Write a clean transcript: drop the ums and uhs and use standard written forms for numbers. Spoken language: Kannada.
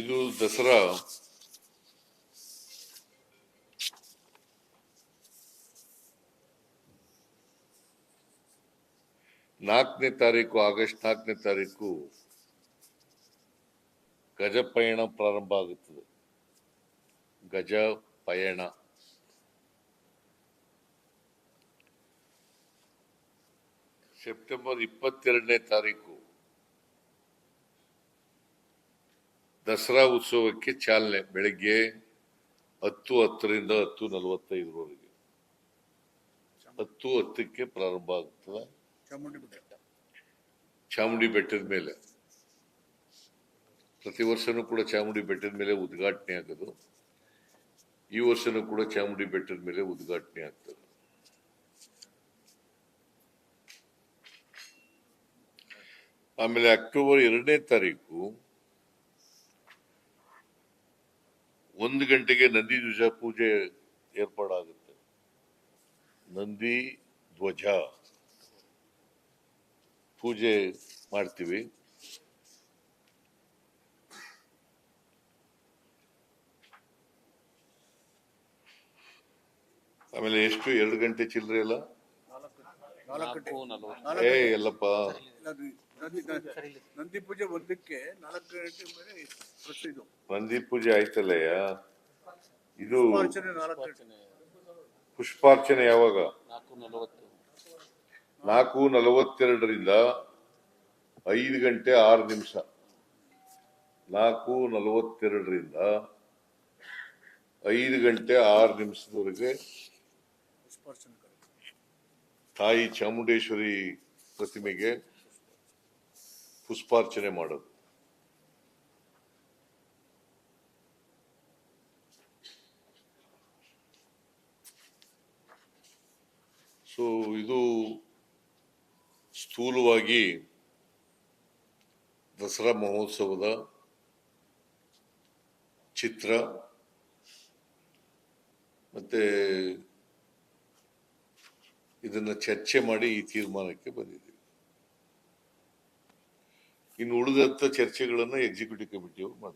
ಇದು ದಸರಾ ಆಗಸ್ಟ್ 4 ಗಜ ಪಯಣ ಪ್ರಾರಂಭ ಆಗುತ್ತದೆ. ಗಜ ಪಯಣ ಸೆಪ್ಟೆಂಬರ್ 22 ದಸರಾ ಉತ್ಸವಕ್ಕೆ ಚಾಲನೆ ಬೆಳಿಗ್ಗೆ 10:10ರಿಂದ 10:45 10:10ಕ್ಕೆ ಪ್ರಾರಂಭ ಆಗುತ್ತದೆ. ಚಾಮುಂಡಿ ಬೆಟ್ಟದ ಮೇಲೆ ಪ್ರತಿ ವರ್ಷನೂ ಕೂಡ ಚಾಮುಂಡಿ ಬೆಟ್ಟದ ಮೇಲೆ ಉದ್ಘಾಟನೆ ಆಗೋದು. ಈ ವರ್ಷನೂ ಕೂಡ ಚಾಮುಂಡಿ ಬೆಟ್ಟದ ಮೇಲೆ ಉದ್ಘಾಟನೆ ಆಗ್ತದೆ. ಆಮೇಲೆ ಅಕ್ಟೋಬರ್ 2 1 ಗಂಟೆಗೆ ನಂದಿ ಧ್ವಜ ಪೂಜೆ ಏರ್ಪಾಡಾಗುತ್ತೆ. ನಂದಿ ಧ್ವಜ ಪೂಜೆ ಮಾಡ್ತೀವಿ. ಆಮೇಲೆ ಎಷ್ಟು 2 ಗಂಟೆ ಚಿಲ್ಲರೆ ಅಲ್ಲ ಎಲ್ಲಪ್ಪ ನಂದಿ ಪೂಜೆ 1ಕ್ಕೆ 4 ಗಂಟೆ ಮೇಲೆ ನಂದಿ ಪೂಜೆ ಆಯ್ತಲ್ಲಯ್ಯ. ಇದು ಪುಷ್ಪಾರ್ಚನೆ ಪುಷ್ಪಾರ್ಚನೆ ಯಾವಾಗ 4:42ರಿಂದ 5 ಗಂಟೆ 6 ನಿಮಿಷ 4:42ರಿಂದ 5 ಗಂಟೆ 6 ನಿಮಿಷದವರೆಗೆ ತಾಯಿ ಚಾಮುಂಡೇಶ್ವರಿ ಪ್ರತಿಮೆಗೆ ಪುಷ್ಪಾರ್ಚನೆ ಮಾಡೋದು. ಸೊ ಇದು ಸ್ಥೂಲವಾಗಿ ದಸರಾ ಮಹೋತ್ಸವದ ಚಿತ್ರ ಮತ್ತೆ ಇದನ್ನ ಚರ್ಚೆ ಮಾಡಿ ಈ ತೀರ್ಮಾನಕ್ಕೆ ಬಂದಿದ್ದೀವಿ. ಇನ್ನು ಉಳಿದಂತ ಚರ್ಚೆಗಳನ್ನು ಎಕ್ಸಿಕ್ಯೂಟಿವ್ ಕಮಿಟಿಯವರು ಮಾಡ್ತಾರೆ.